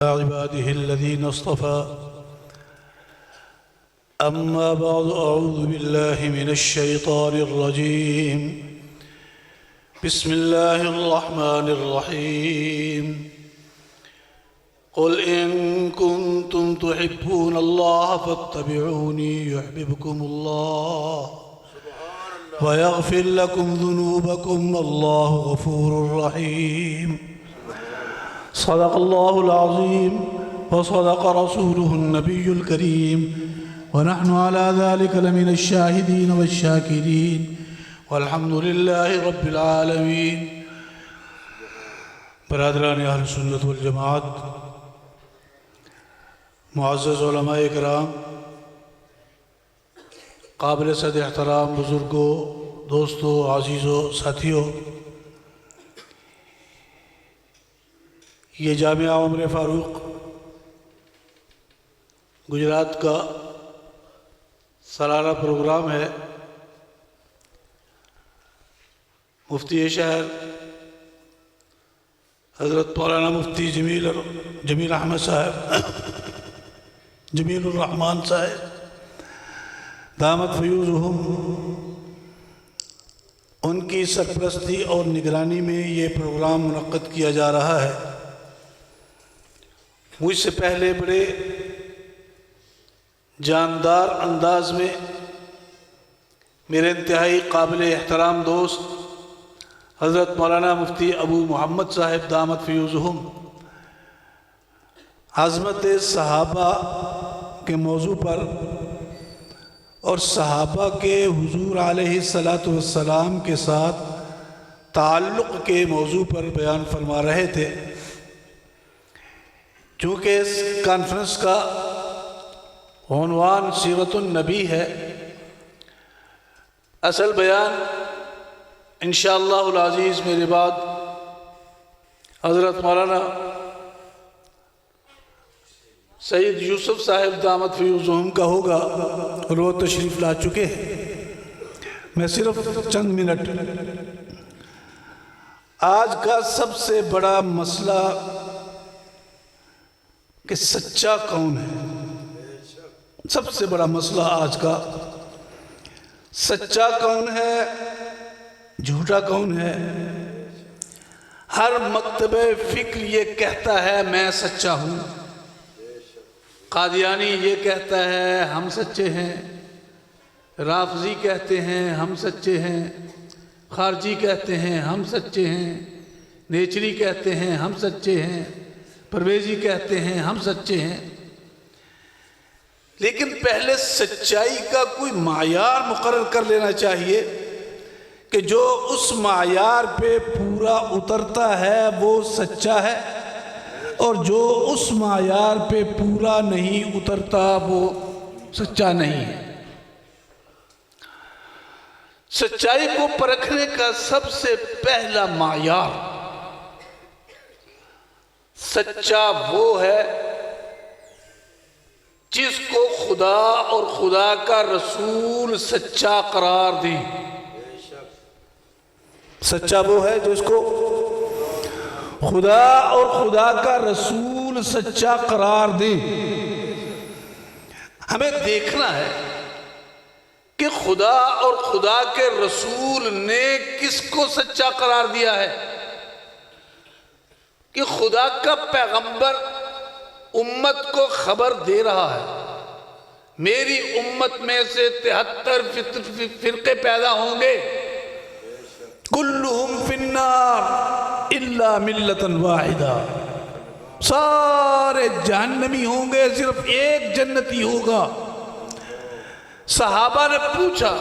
عباده الذين اصطفى أما بعد أعوذ بالله من الشيطان الرجيم بسم الله الرحمن الرحيم قل إن كنتم تحبون الله فاتبعوني يحببكم الله ويغفر لكم ذنوبكم الله غفور رحيم صدق الله العظيم وصدق رسوله النبي الكريم ونحن على ذلك لمن الشاهدين والشاكرين والحمد لله رب العالمين. برادران اہل سنت والجماعت، معزز علماء کرام، قابل صد احترام بزرگوں، دوستوں، عزیزوں، ساتھیوں، یہ جامعہ عمر فاروق گجرات کا سالانہ پروگرام ہے. مفتی شہر حضرت مولانا مفتی جمیل احمد صاحب، جمیل الرحمن صاحب دامت فیوزہم، ان کی سرپرستی اور نگرانی میں یہ پروگرام منعقد کیا جا رہا ہے. مجھ سے پہلے بڑے جاندار انداز میں میرے انتہائی قابل احترام دوست حضرت مولانا مفتی ابو محمد صاحب دامت فیوزہم عظمت صحابہ کے موضوع پر اور صحابہ کے حضور علیہ السلام کے ساتھ تعلق کے موضوع پر بیان فرما رہے تھے. چونکہ اس کانفرنس کا عنوان سیرت النبی ہے، اصل بیان انشاءاللہ العزیز میرے بعد حضرت مولانا سید یوسف صاحب دامت فیوزہم کا ہوگا اور وہ تشریف لا چکے ہیں. میں صرف چند منٹ، آج کا سب سے بڑا مسئلہ کہ سچا کون ہے، سب سے بڑا مسئلہ آج کا سچا کون ہے، جھوٹا کون ہے. ہر مکتب فکر یہ کہتا ہے میں سچا ہوں، قادیانی یہ کہتا ہے ہم سچے ہیں، رافضی کہتے ہیں ہم سچے ہیں، خارجی کہتے ہیں ہم سچے ہیں، نیچری کہتے ہیں ہم سچے ہیں، پرویزی کہتے ہیں ہم سچے ہیں. لیکن پہلے سچائی کا کوئی معیار مقرر کر لینا چاہیے کہ جو اس معیار پہ پورا اترتا ہے وہ سچا ہے، اور جو اس معیار پہ پورا نہیں اترتا وہ سچا نہیں ہے. سچائی کو پرکھنے کا سب سے پہلا معیار سچا وہ ہے جس کو خدا اور خدا کا رسول سچا قرار دیں. سچا وہ ہے جس کو خدا اور خدا کا رسول سچا قرار دیں. ہمیں دیکھنا ہے کہ خدا اور خدا کے رسول نے کس کو سچا قرار دیا ہے. کہ خدا کا پیغمبر امت کو خبر دے رہا ہے میری امت میں سے 73 فرقے پیدا ہوں گے، کلہم فی النار الا ملتا واحدہ، سارے جہنمی ہوں گے صرف ایک جنتی ہوگا. صحابہ نے پوچھا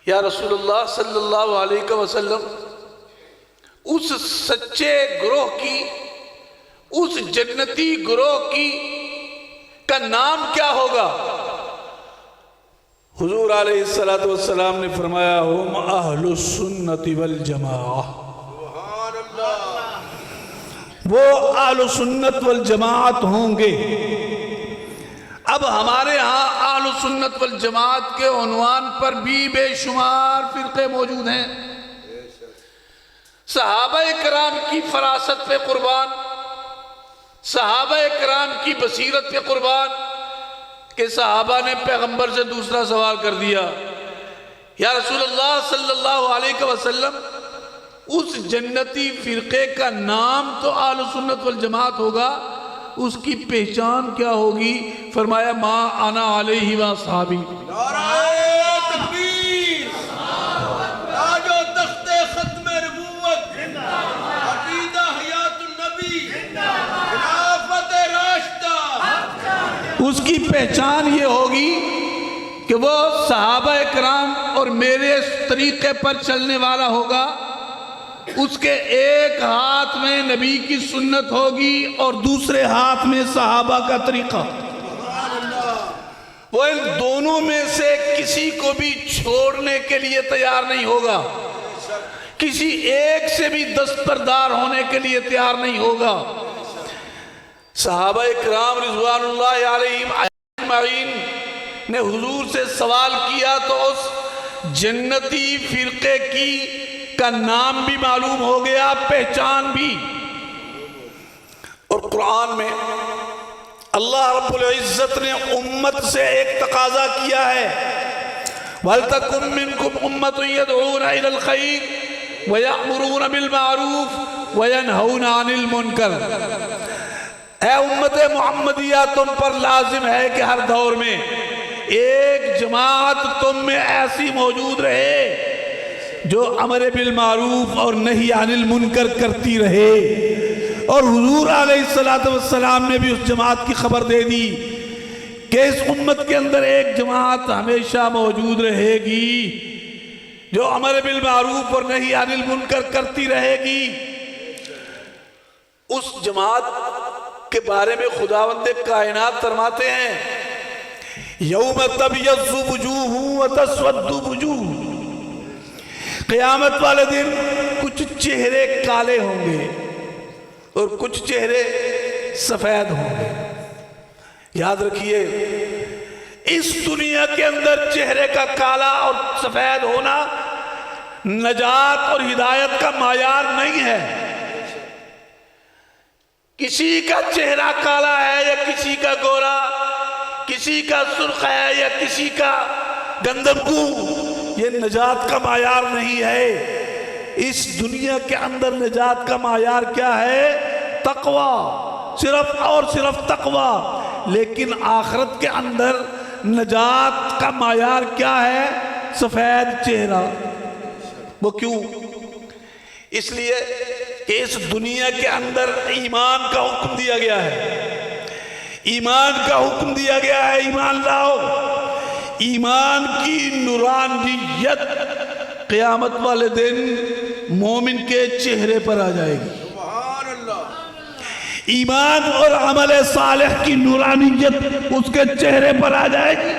یا رسول اللہ صلی اللہ علیہ وسلم، اس سچے گروہ کی، اس جنتی گروہ کی کا نام کیا ہوگا؟ حضور علیہ السلام نے فرمایا ہم اہل السنت والجماعہ، وہ اہل سنت والجماعت ہوں گے. اب ہمارے ہاں اہل سنت والجماعت کے عنوان پر بھی بے شمار فرقے موجود ہیں. صحابہ کرام کی فراست پہ قربان صحابہ کرام کی بصیرت کے قربان کہ صحابہ نے پیغمبر سے دوسرا سوال کر دیا، یا رسول اللہ صلی اللہ علیہ وسلم، اس جنتی فرقے کا نام تو اہل سنت والجماعت ہوگا، اس کی پہچان کیا ہوگی؟ فرمایا ما انا علیہ واصحابی۔ نعرہ تکبیر، تاج و تخت ختم نبوت، عقیدہ حیات النبی، خلافت راشدہ۔ اس کی پہچان یہ ہوگی کہ وہ صحابہ کرام اور میرے طریقے پر چلنے والا ہوگا، اس کے ایک ہاتھ میں نبی کی سنت ہوگی اور دوسرے ہاتھ میں صحابہ کا طریقہ۔ وہ ان دونوں میں سے کسی کو بھی چھوڑنے کے لیے تیار نہیں ہوگا، کسی ایک سے بھی دستبردار ہونے کے لیے تیار نہیں ہوگا۔ صحابہ کرام رضوان اللہ علیہم اجمعین نے حضور سے سوال کیا تو اس جنتی فرقے کا نام بھی معلوم ہو گیا، پہچان بھی۔ اور قرآن میں اللہ رب العزت نے امت سے ایک تقاضا کیا ہے، وَلْتَكُن مِّنكُمْ أُمَّةٌ يَدْعُونَ إِلَى الْخَيْرِ وَيَأْمُرُونَ بِالْمَعْرُوفِ وَيَنْهَوْنَ عَنِ الْمُنكَرِ۔ اے امت محمدیہ، تم پر لازم ہے کہ ہر دور میں ایک جماعت تم میں ایسی موجود رہے جو امر بالمعروف اور نہی عن المنکر کرتی رہے۔ اور حضور علیہ السلام نے بھی اس جماعت کی خبر دے دی کہ اس امت کے اندر ایک جماعت ہمیشہ موجود رہے گی جو امر بالمعروف اور نہی عن المنکر کرتی رہے گی۔ اس جماعت کے بارے میں خداوند کائنات فرماتے ہیں یوم تبیض وجوہ وتسود وجوہ، قیامت والے دن کچھ چہرے کالے ہوں گے اور کچھ چہرے سفید ہوں گے۔ یاد رکھیے، اس دنیا کے اندر چہرے کا کالا اور سفید ہونا نجات اور ہدایت کا معیار نہیں ہے۔ کسی کا چہرہ کالا ہے یا کسی کا گورا، کسی کا سرخ ہے یا کسی کا گندم کو، یہ نجات کا معیار نہیں ہے۔ اس دنیا کے اندر نجات کا معیار کیا ہے؟ تقوی، صرف اور صرف تقوی۔ لیکن آخرت کے اندر نجات کا معیار کیا ہے؟ سفید چہرہ۔ وہ کیوں؟ اس لیے کہ اس دنیا کے اندر ایمان کا حکم دیا گیا ہے، ایمان کا حکم دیا گیا ہے، ایمان لاؤ۔ ایمان کی نورانیت قیامت والے دن مومن کے چہرے پر آ جائے گی۔ سبحان اللہ۔ ایمان اور عمل صالح کی نورانیت اس کے چہرے پر آ جائے گی۔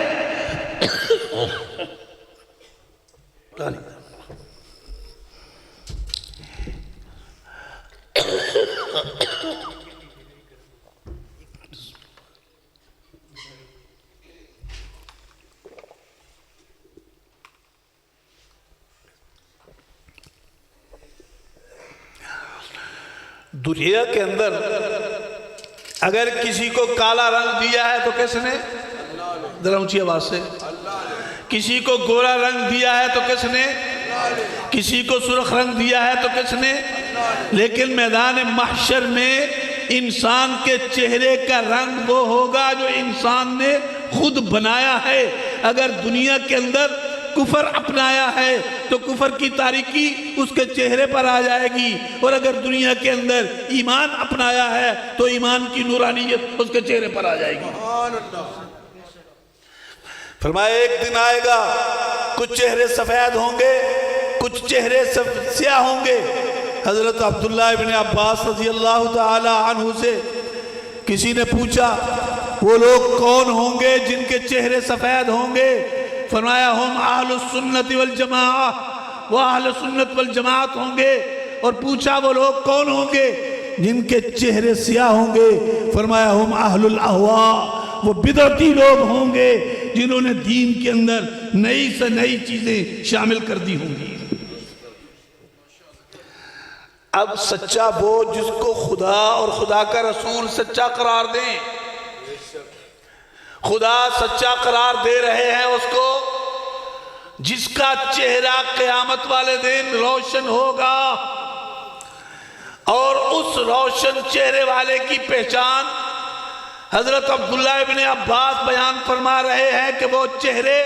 دنیا کے اندر اگر کسی کو کالا رنگ دیا ہے تو کس نے؟ ذرا اونچی آواز سے۔ کسی کو گورا رنگ دیا ہے تو کس نے؟ کسی کو سرخ رنگ دیا ہے تو کس نے؟ لیکن میدان محشر میں انسان کے چہرے کا رنگ وہ ہوگا جو انسان نے خود بنایا ہے۔ اگر دنیا کے اندر کفر اپنایا ہے تو کفر کی تاریکی اس کے چہرے پر آ جائے گی، اور اگر دنیا کے اندر ایمان اپنایا ہے تو ایمان کی نورانیت اس کے چہرے پر آ جائے گی۔ فرمایا ایک دن آئے گا کچھ چہرے سفید ہوں گے، کچھ چہرے سیاہ ہوں گے۔ حضرت عبداللہ ابن عباس رضی اللہ تعالی عنہ سے کسی نے پوچھا وہ لوگ کون ہوں گے جن کے چہرے سفید ہوں گے؟ فرمایا ہم اہل السنت والجماعہ، وہ اہل سنت والجماعت ہوں گے۔ اور پوچھا وہ لوگ کون ہوں گے جن کے چہرے سیاہ ہوں گے؟ فرمایا ہم اہل الاہواء، وہ بدعتی لوگ ہوں گے جنہوں نے دین کے اندر نئی سے نئی چیزیں شامل کر دی ہوں گی۔ اب سچا وہ جس کو خدا اور خدا کا رسول سچا قرار دیں. خدا سچا قرار دے رہے ہیں اس کو جس کا چہرہ قیامت والے دن روشن ہوگا، اور اس روشن چہرے والے کی پہچان حضرت عبداللہ ابن عباس بیان فرما رہے ہیں کہ وہ چہرے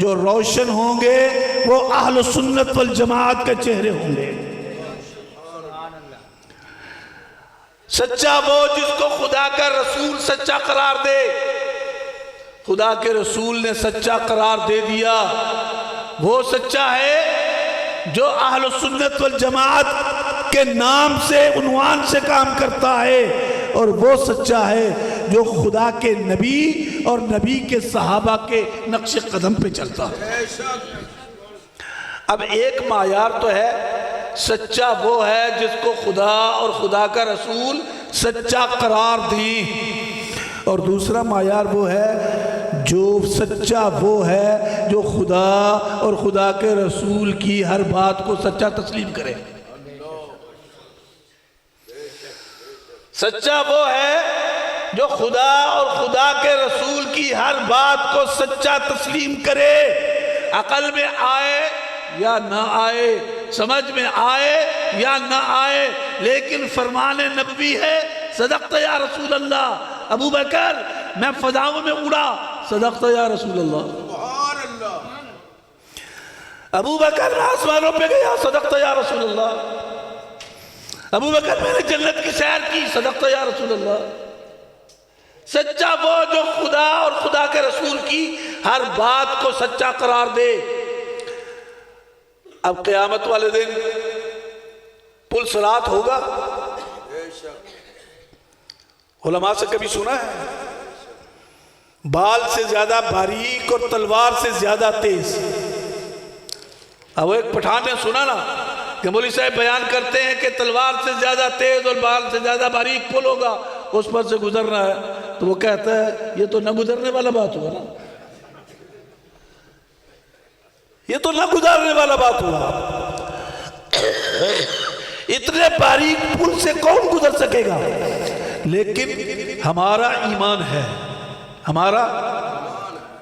جو روشن ہوں گے وہ اہل سنت والجماعت کے چہرے ہوں گے. سچا وہ جس کو خدا کا رسول سچا قرار دے. خدا کے رسول نے سچا قرار دے دیا. وہ سچا ہے جو اہل سنت والجماعت کے نام سے عنوان سے کام کرتا ہے، اور وہ سچا ہے جو خدا کے نبی اور نبی کے صحابہ کے نقش قدم پہ چلتا ہے. اب ایک معیار تو ہے سچا وہ ہے جس کو خدا اور خدا کا رسول سچا قرار دیں، اور دوسرا معیار وہ ہے جو سچا وہ ہے جو خدا اور خدا کے رسول کی ہر بات کو سچا تسلیم کرے. سچا وہ ہے جو خدا اور خدا کے رسول کی ہر بات کو سچا تسلیم کرے، عقل میں آئے یا نہ آئے، سمجھ میں آئے یا نہ آئے، لیکن فرمان نبوی ہے صدقت یا رسول اللہ. ابو بکر میں فضاؤں میں اڑا، صدقت یا رسول اللہ. سبحان اللہ. ابو بکر میں آسمانوں پہ گیا، صدقت یا رسول اللہ. ابو بکر میں نے جنت کی سیر کی، صدقت یا رسول اللہ. سچا وہ جو خدا اور خدا کے رسول کی ہر بات کو سچا قرار دے. اب قیامت والے دن پل صراط ہوگا. علماء سے کبھی سنا ہے بال سے زیادہ باریک اور تلوار سے زیادہ تیز. اب ایک پٹھان نے سنا نا کہ مولوی صاحب بیان کرتے ہیں کہ تلوار سے زیادہ تیز اور بال سے زیادہ باریک پل ہوگا، اس پر سے گزرنا ہے. تو وہ کہتا ہے یہ تو نہ گزرنے والا بات ہوا نا، یہ تو نہ گزرنے والا بات ہوا. اتنے باریک پل سے کون گزر سکے گا؟ لیکن ہمارا ایمان ہے، ہمارا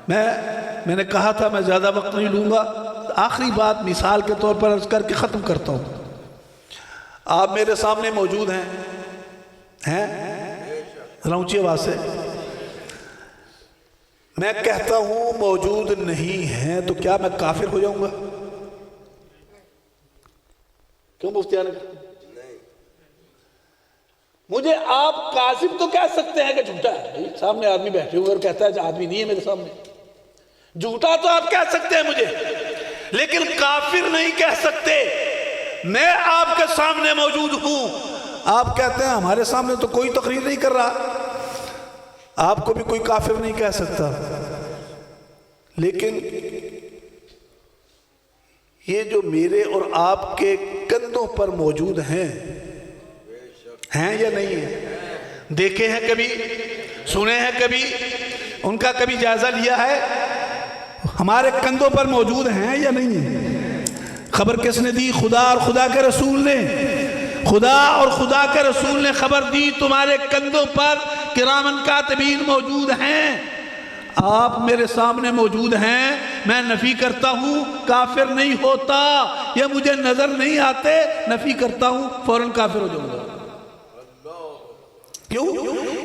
میں نے کہا تھا میں زیادہ وقت نہیں لوں گا. آخری بات مثال کے طور پر عرض کر کے ختم کرتا ہوں. آپ میرے سامنے موجود ہیں ذرا اونچی آواز سے. میں کہتا ہوں موجود نہیں ہیں تو کیا میں کافر ہو جاؤں گا؟ کیوں مفتیان؟ مجھے آپ کاذب تو کہہ سکتے ہیں کہ جھوٹا ہے. سامنے آدمی بیٹھے ہوئے اور کہتا ہے کہ آدمی نہیں ہے میرے سامنے. جھوٹا تو آپ کہہ سکتے ہیں مجھے، لیکن کافر نہیں کہہ سکتے. میں آپ کے سامنے موجود ہوں، آپ کہتے ہیں ہمارے سامنے تو کوئی تقریر نہیں کر رہا. آپ کو بھی کوئی کافر نہیں کہہ سکتا. لیکن یہ جو میرے اور آپ کے کندھوں پر موجود ہیں یا نہیں ہیں؟ دیکھے ہیں کبھی؟ سنے ہیں کبھی؟ ان کا کبھی جائزہ لیا ہے؟ ہمارے کندھوں پر موجود ہیں یا نہیں ہیں؟ خبر کس نے دی؟ خدا اور خدا کے رسول نے. خدا اور خدا کے رسول نے خبر دی تمہارے کندھوں پر کرامن کاتبین موجود ہیں. آپ میرے سامنے موجود ہیں، میں نفی کرتا ہوں کافر نہیں ہوتا. یہ مجھے نظر نہیں آتے، نفی کرتا ہوں فوراً کافر ہو جاؤں گا. کیوں؟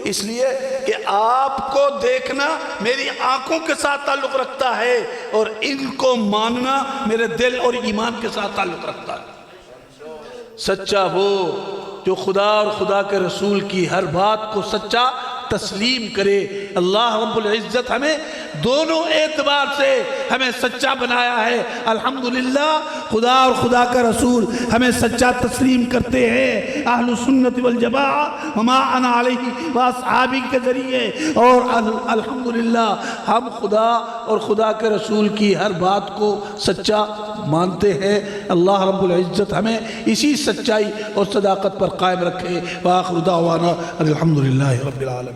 اس لیے کہ آپ کو دیکھنا میری آنکھوں کے ساتھ تعلق رکھتا ہے، اور ان کو ماننا میرے دل اور ایمان کے ساتھ تعلق رکھتا ہے. سچا وہ جو خدا اور خدا کے رسول کی ہر بات کو سچا تسلیم کرے. اللہ رب العزت ہمیں دونوں اعتبار سے ہمیں سچا بنایا ہے. الحمدللہ خدا اور خدا کا رسول ہمیں سچا تسلیم کرتے ہیں اہل سنت والجماعت وما انا علیہ واصحابی کے ذریعے. اور الحمدللہ ہم خدا اور خدا کے رسول کی ہر بات کو سچا مانتے ہیں. اللہ رب العزت ہمیں اسی سچائی اور صداقت پر قائم رکھے. وآخر دعوانا الحمدللہ رب العالمین.